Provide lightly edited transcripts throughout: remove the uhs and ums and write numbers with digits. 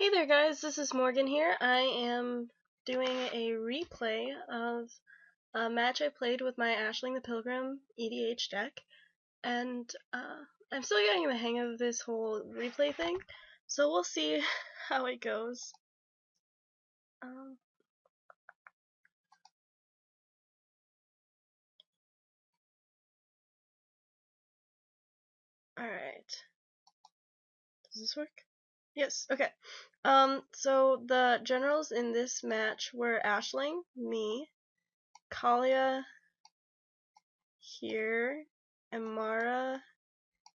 Hey there guys, this is Morgan here. I am doing a replay of a match I played with my Ashling the Pilgrim EDH deck, and I'm still getting the hang of this whole replay thing, so we'll see how it goes. Alright. Does this work? Yes, okay. So the generals in this match were Ashling, me, Kalia here, Amara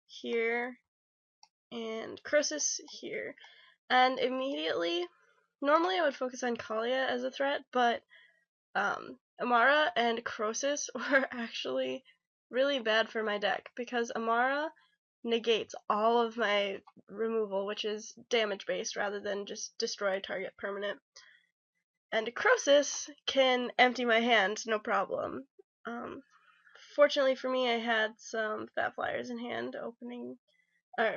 here, and Croesus here. And immediately, normally I would focus on Kalia as a threat, but Amara and Croesus were actually really bad for my deck, because Amara negates all of my removal, which is damage based rather than just destroy target permanent. And Croesus can empty my hand, no problem. Fortunately for me, I had some Fat Flyers in hand,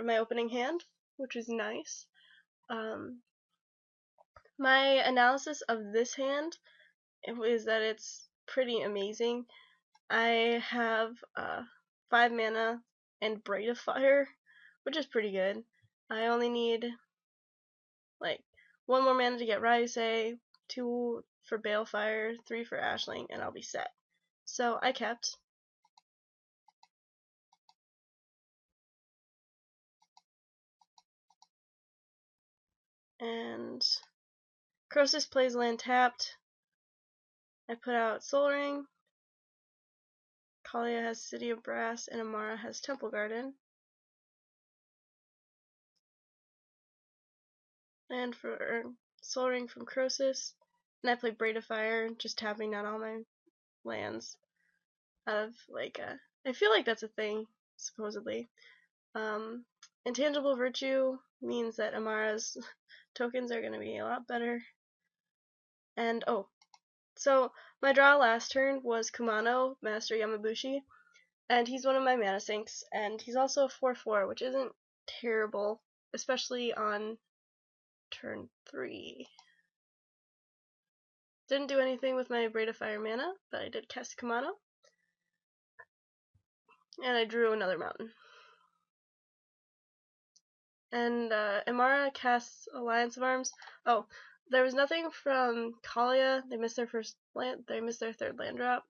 my opening hand, which is nice. My analysis of this hand is that it's pretty amazing. I have 5 mana and Braid of Fire, which is pretty good. I only need like 1 more mana to get Ryusei, 2 for Balefire, 3 for Ashling, and I'll be set. So I kept. And Croesus plays land tapped. I put out Soul Ring. Kalia has City of Brass, and Amara has Temple Garden. And for Soul Ring from Croesus. And I play Braid of Fire, just tapping down all my lands out of, I feel like that's a thing, supposedly. Intangible Virtue means that Amara's tokens are going to be a lot better. And, so my draw last turn was Kumano, Master Yamabushi, and he's one of my mana sinks, and he's also a 4/4, which isn't terrible, especially on turn 3. Didn't do anything with my Braid of Fire mana, but I did cast Kumano. And I drew another mountain. And Amara casts Alliance of Arms. Oh, there was nothing from Kalia. They missed their third land drop.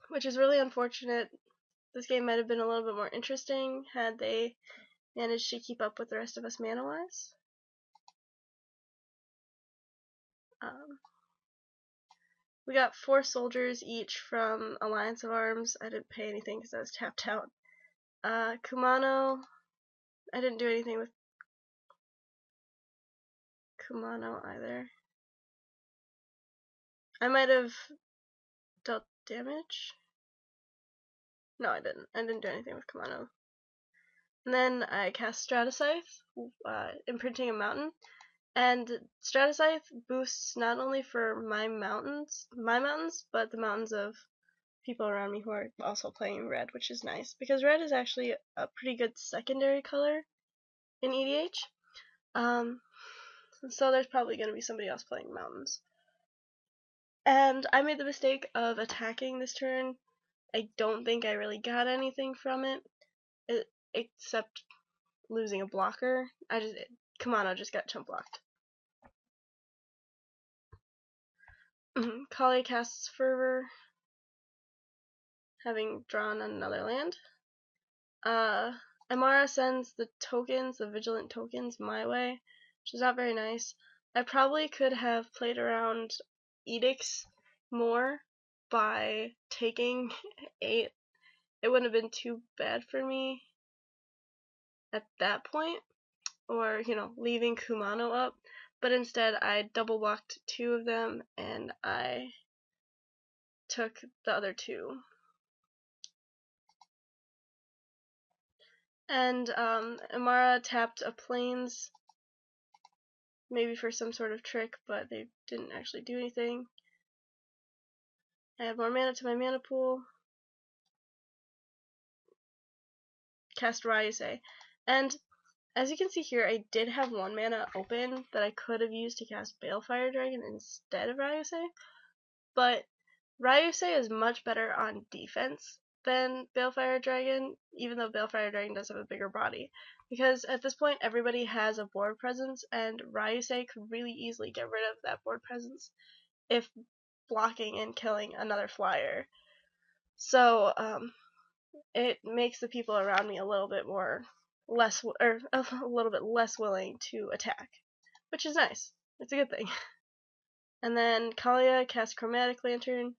Which is really unfortunate. This game might have been a little bit more interesting had they managed to keep up with the rest of us mana-wise. We got 4 soldiers each from Alliance of Arms. I didn't pay anything because I was tapped out. Kumano, I didn't do anything with Kumano either. I might have dealt damage. No, I didn't. I didn't do anything with Kumano. And then I cast Stratascythe, imprinting a mountain. And Stratascythe boosts not only for my mountains, but the mountains of people around me who are also playing red, which is nice, because red is actually a pretty good secondary color in EDH. So there's probably going to be somebody else playing mountains. And I made the mistake of attacking this turn. I don't think I really got anything from it, except losing a blocker. Kumano just got chump blocked. Kali casts Fervor, having drawn another land. Amara sends the Vigilant tokens, my way, which is not very nice. I probably could have played around Edicts more by taking 8. It wouldn't have been too bad for me at that point, or, leaving Kumano up, but instead I double blocked 2 of them, and I took the other 2. And Amara tapped a Plains, maybe for some sort of trick, but they didn't actually do anything. I have more mana to my mana pool. Cast Ryusei. And as you can see here, I did have 1 mana open that I could have used to cast Balefire Dragon instead of Ryusei, but Ryusei is much better on defense than Balefire Dragon, even though Balefire Dragon does have a bigger body. Because at this point, everybody has a board presence, and Ryusei could really easily get rid of that board presence if blocking and killing another flyer. So, it makes the people around me a little bit less willing to attack, which is nice. It's a good thing. And then Kalia casts Chromatic Lantern.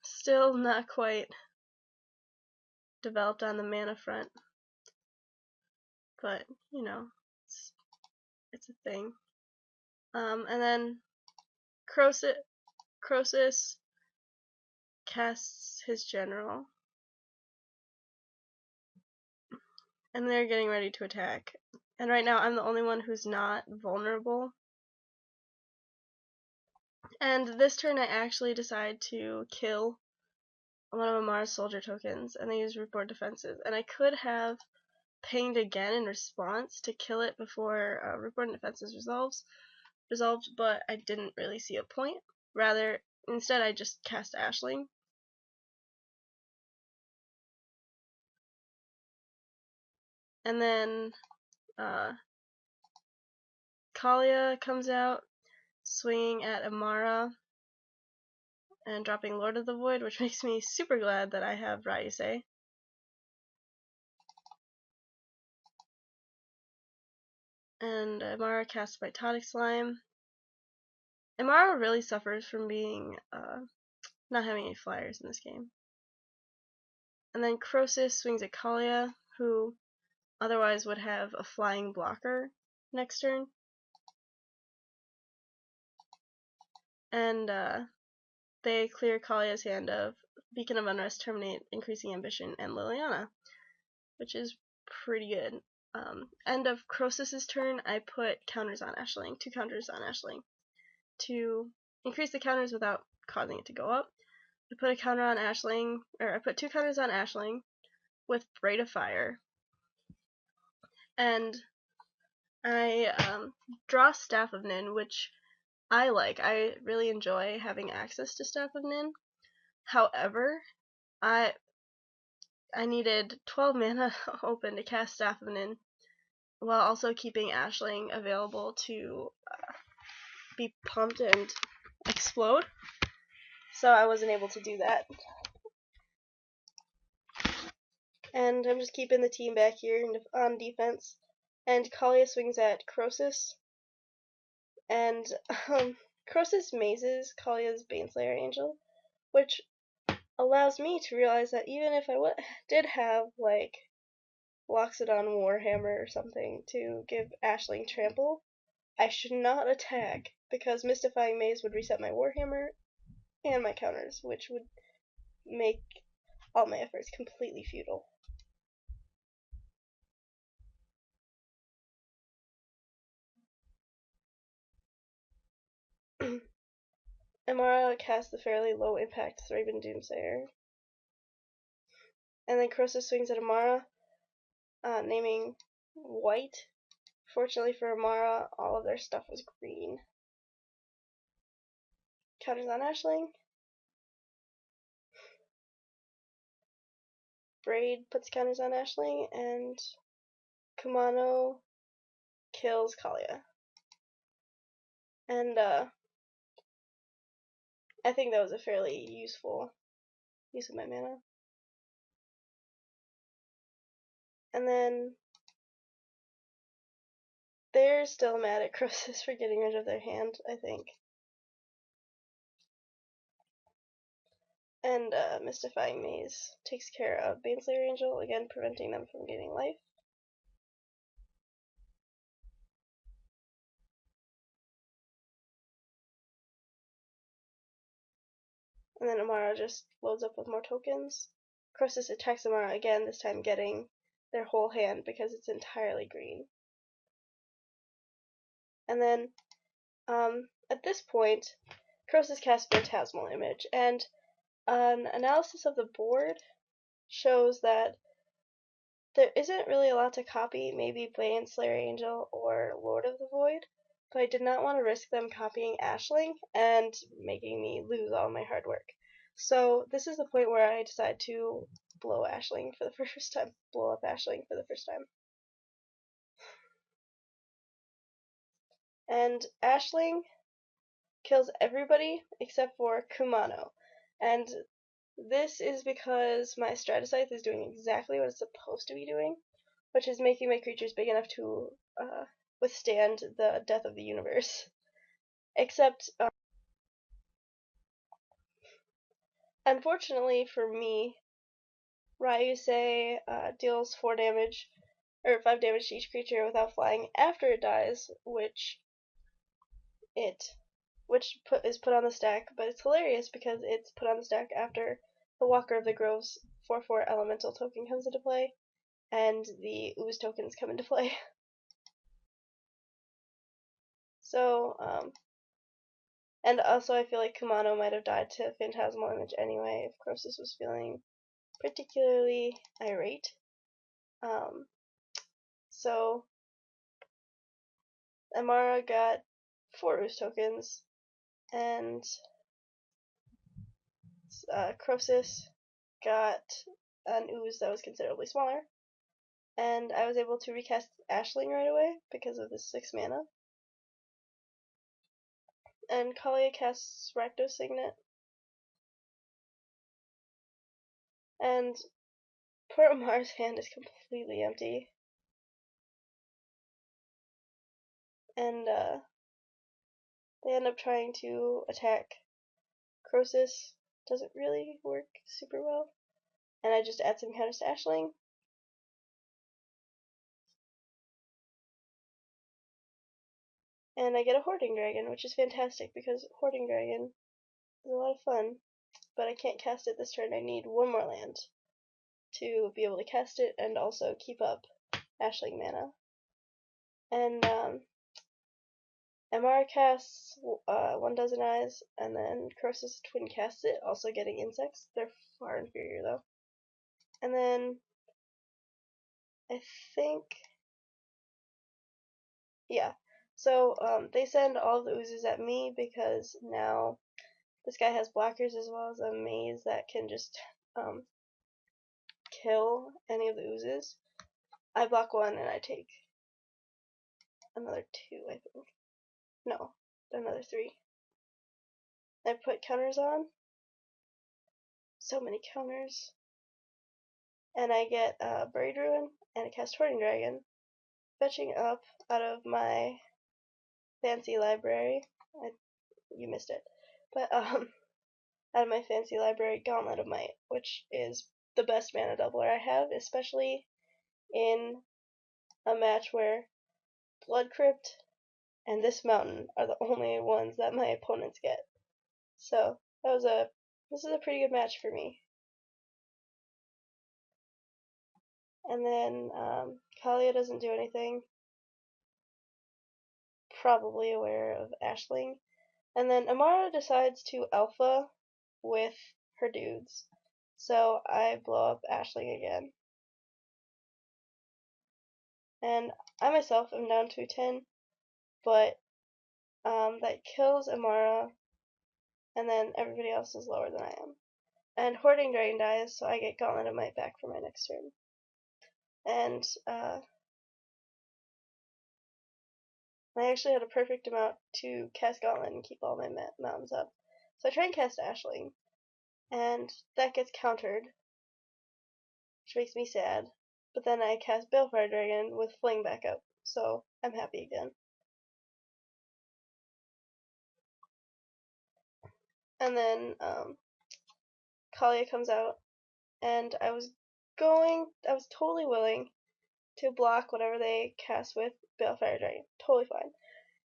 Still not quite developed on the mana front, but you know, it's a thing. And then Croesus casts his general, and they're getting ready to attack. And right now, I'm the only one who's not vulnerable. And this turn, I actually decide to kill one of Amara's soldier tokens, and I use Rootboard Defenses. And I could have pinged again in response to kill it before Rootboard Defenses resolved, but I didn't really see a point. Rather, instead I just cast Ashling. And then Kalia comes out, swinging at Amara and dropping Lord of the Void, which makes me super glad that I have Ryusei. And Amara casts Mitotic Slime. Amara really suffers from being not having any flyers in this game. And then Croesus swings at Kalia, who otherwise would have a flying blocker next turn. And they clear Kalia's hand of Beacon of Unrest, Terminate, Increasing Ambition, and Liliana, which is pretty good. End of Croesus' turn, I put counters on Ashling, 2 counters on Ashling, to increase the counters without causing it to go up. I put 2 counters on Ashling with Braid of Fire, and I draw Staff of Nin, which I like. I really enjoy having access to Staff of Nin. However, I needed 12 mana open to cast Staff of Nin, while also keeping Ashling available to be pumped and explode. So I wasn't able to do that. And I'm just keeping the team back here on defense. And Kalia swings at Croesus. And Croesus mazes Kalia's Baneslayer Angel, which allows me to realize that even if I did have, like, Loxodon Warhammer or something to give Ashling trample, I should not attack, because Mystifying Maze would reset my Warhammer and my counters, which would make all my efforts completely futile. Amara casts the fairly low impact Thraben Doomsayer. And then Croesus swings at Amara, naming white. Fortunately for Amara, all of their stuff was green. Counters on Ashling. Braid puts counters on Ashling, and Kumano kills Kalia. And I think that was a fairly useful use of my mana. And then they're still mad at Croesus for getting rid of their hand, I think. And Mystifying Maze takes care of Baneslayer Angel, again preventing them from gaining life. And then Amara just loads up with more tokens. Croesus attacks Amara again, this time getting their whole hand because it's entirely green. And then, at this point, Croesus casts Phantasmal Image, and an analysis of the board shows that there isn't really a lot to copy, maybe Bane, Slayer Angel, or Lord of the Void, but I did not want to risk them copying Ashling and making me lose all my hard work. So this is the point where I decide to blow Ashling for the first time. Blow up Ashling for the first time. And Ashling kills everybody except for Kumano. And this is because my Stratascythe is doing exactly what it's supposed to be doing, which is making my creatures big enough to withstand the death of the universe. Except, unfortunately for me, Ryusei deals 4 damage, or 5 damage to each creature without flying after it dies, which is put on the stack, but it's hilarious because it's put on the stack after the Walker of the Groves 4/4 elemental token comes into play, and the ooze tokens come into play. So, and also I feel like Kumano might have died to Phantasmal Image anyway if Croesus was feeling particularly irate. So Amara got 4 ooze tokens, and Croesus got an ooze that was considerably smaller, and I was able to recast Ashling right away because of the 6 mana. And Kalia casts Rakdos Signet, and poor Amar's hand is completely empty. And they end up trying to attack Croesus. Doesn't really work super well. And I just add some counters to Ashling. And I get a Hoarding Dragon, which is fantastic because Hoarding Dragon is a lot of fun. But I can't cast it this turn. I need 1 more land to be able to cast it and also keep up Ashling mana. And Amara casts 1 Dozen Eyes, and then Croesus twin casts it, also getting insects. They're far inferior though. And then I think, yeah. So they send all of the oozes at me because now this guy has blockers as well as a maze that can just kill any of the oozes. I block 1 and I take another 2, I think. No, another 3. I put counters on. So many counters. And I get Buried Ruin and I cast Hoarding Dragon, fetching up out of my fancy library. You missed it. But out of my fancy library, Gauntlet of Might, which is the best mana doubler I have, especially in a match where Blood Crypt and this mountain are the only ones that my opponents get. So this is a pretty good match for me. And then Kalia doesn't do anything. Probably aware of Ashling. And then Amara decides to alpha with her dudes. So I blow up Ashling again. And I myself am down to 10, but that kills Amara, and then everybody else is lower than I am. And Hoarding Dragon dies, so I get Gauntlet of Might back for my next turn. And I actually had a perfect amount to cast Gauntlet and keep all my mountains up. So I try and cast Ashling, and that gets countered, which makes me sad. But then I cast Balefire Dragon with Fling back up, so I'm happy again. And then Kalia comes out, and I was totally willing to block whatever they cast with Balefire Dragon. Totally fine.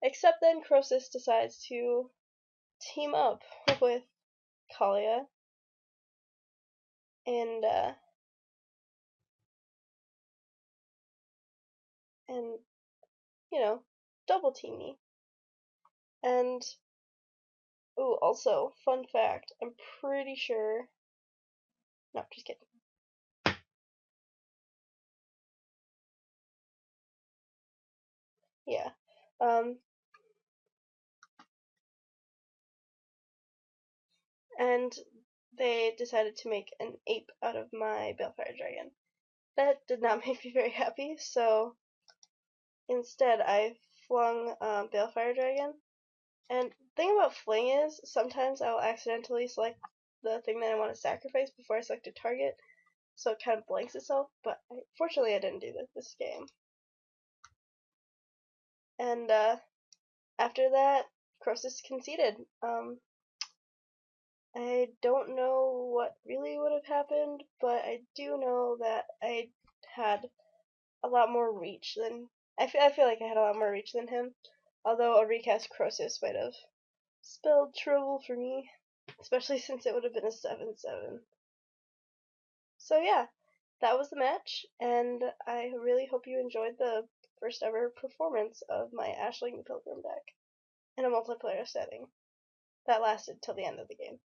Except then Croesus decides to team up with Kalia and you know, double team me. And ooh, also, fun fact, I'm pretty sure, no, just kidding. yeah. Um, and they decided to make an ape out of my Balefire Dragon. That did not make me very happy, so instead I flung Balefire Dragon. And the thing about fling is, sometimes I will accidentally select the thing that I want to sacrifice before I select a target, so it kind of blanks itself, but fortunately I didn't do that this game. And after that, Croesus conceded. I don't know what really would have happened, but I do know that I had a lot more reach than I feel like I had a lot more reach than him. Although a recast Croesus might have spelled trouble for me, especially since it would have been a 7-7. So yeah, that was the match, and I really hope you enjoyed the first ever performance of my Ashling the Pilgrim deck in a multiplayer setting. That lasted till the end of the game.